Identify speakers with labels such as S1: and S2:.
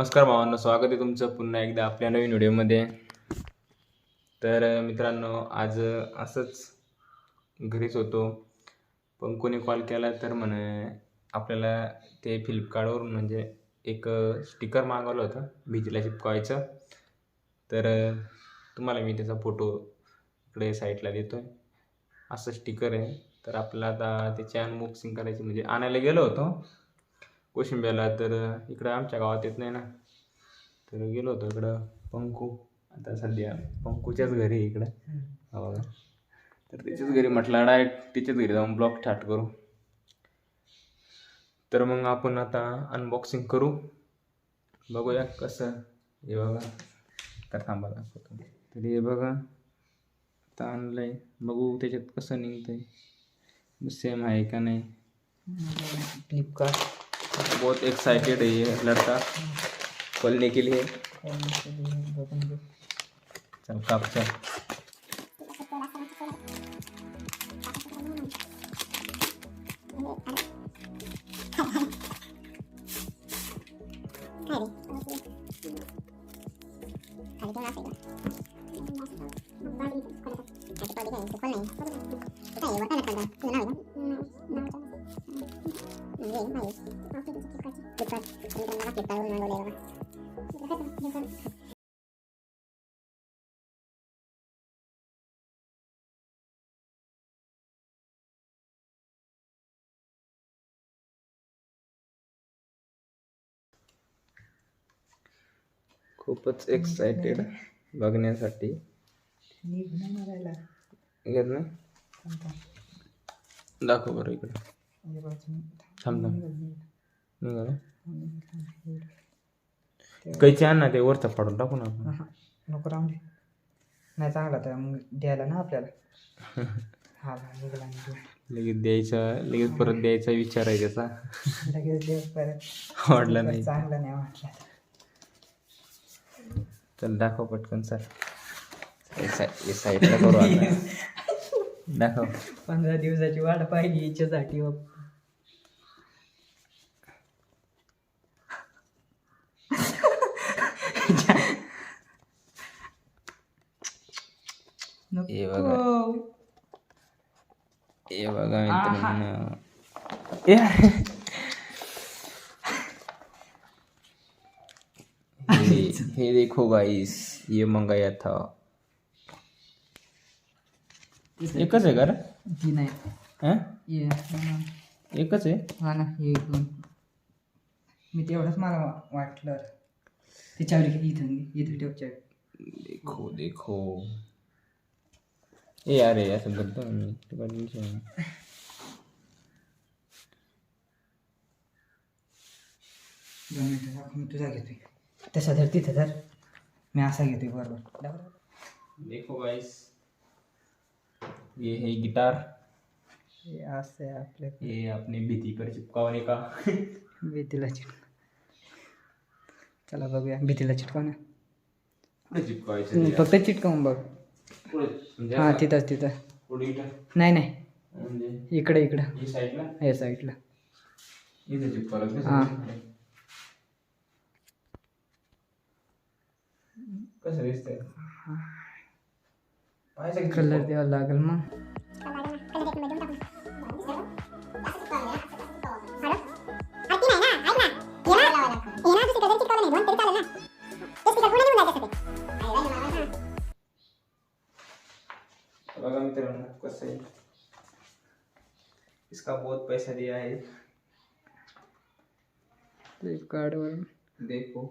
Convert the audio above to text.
S1: नमस्कार भावांनो, स्वागत आहे तुमचं पुन्हा एकदा आपल्या नवीन व्हिडिओमध्ये. तर मित्रांनो, आज असंच घरीच होतो, पण कोणी कॉल केला तर म्हणे आपल्याला ते फ्लिपकार्टवरून म्हणजे एक स्टिकर मागवलं होतं भिंतीला चिपकवायचं. तर तुम्हाला मी त्याचा फोटो इकडे साईडला देतो आहे. असं स्टिकर आहे. तर आपल्याला आता त्याची अनबॉक्सिंग करायची म्हणजे आणायला गेलो होतो कोशिंब्याला, तर इकडं आमच्या गावात येत नाही ना, तर गेलो होतो इकडं पंकू. आता सध्या पंकूच्याच घरी आहे इकडं, हो. तर त्याच्याच घरी म्हटलं डायरेक्ट त्याच्याच घरी जाऊन ब्लॉग स्टार्ट करू. तर मग आपण आता अनबॉक्सिंग करू, बघूया कसं. हे बघा, तर थांबा दाखवतो. तर हे बघा आता आणलंय, बघू त्याच्यात कसं निघतंय, सेम आहे का नाही. फ्लिपकार्ट बहुत एक्साइटेड है ये लड़का खोलने के लिए. चल काप चल. खूपच एक्साइटेड बघण्यासाठी. घेत नाही, दाखव बरं इकडे. थांब निघालं कैची आण ना, ते वरचं फाडून टाकू ना आपण.
S2: नको राहून दे, नाही चांगला तर मग द्यायला ना आपल्याला. हा निघाला
S1: लगेच द्यायचा, लगेच परत द्यायचा विचार आहे त्याचा.
S2: लगेच दिवस परत
S1: वाढला नाही,
S2: चांगला नाही वाटला.
S1: चल दाखव पटकन सर. साईडला करू आता. दाखव.
S2: 15 दिवसाची वाट पाहिली इच्छेसाठी.
S1: हे बघा, हे बघा मित्रांनो, हे देखो गाइस, ये मंगाया था. एकच आहे का रे?
S2: ती नाही,
S1: एकच आहे.
S2: हा ना, हे दोन. मी तेवढंच मला वाटलं. त्याच्यावर इथं इथं ठेवच्या.
S1: देखो देखो, ए अरे असं करतो मी
S2: मी तुझा घेतोय तसा धर, तिथं धर, मी असा घेतोय बरोबर.
S1: देखो गाइस, ये है गिटार.
S2: हे असं आहे आपल्या,
S1: ये अपने भिंती पर चिपकावने का.
S2: भीतीला चला बघूया भीतीला चिटकावण्या.
S1: कुठे चिपकावायचं
S2: फक्त चिटकावून बघ.
S1: म्हणजे
S2: हा तिथंच तिथं.
S1: पुढे इथं
S2: नाही नाही,
S1: म्हणजे
S2: इकडे इकडं
S1: ही साईडला,
S2: या साईडला.
S1: इथं चिपकावलं
S2: हा.
S1: कसं दिसतंय, पाहायचं
S2: कलर द्यावा लागेल मग.
S1: बघा मित्रांनो कसं आहे, इसका बहुत पैसा दिया है
S2: फ्लिपकार्टवरून.
S1: देखो.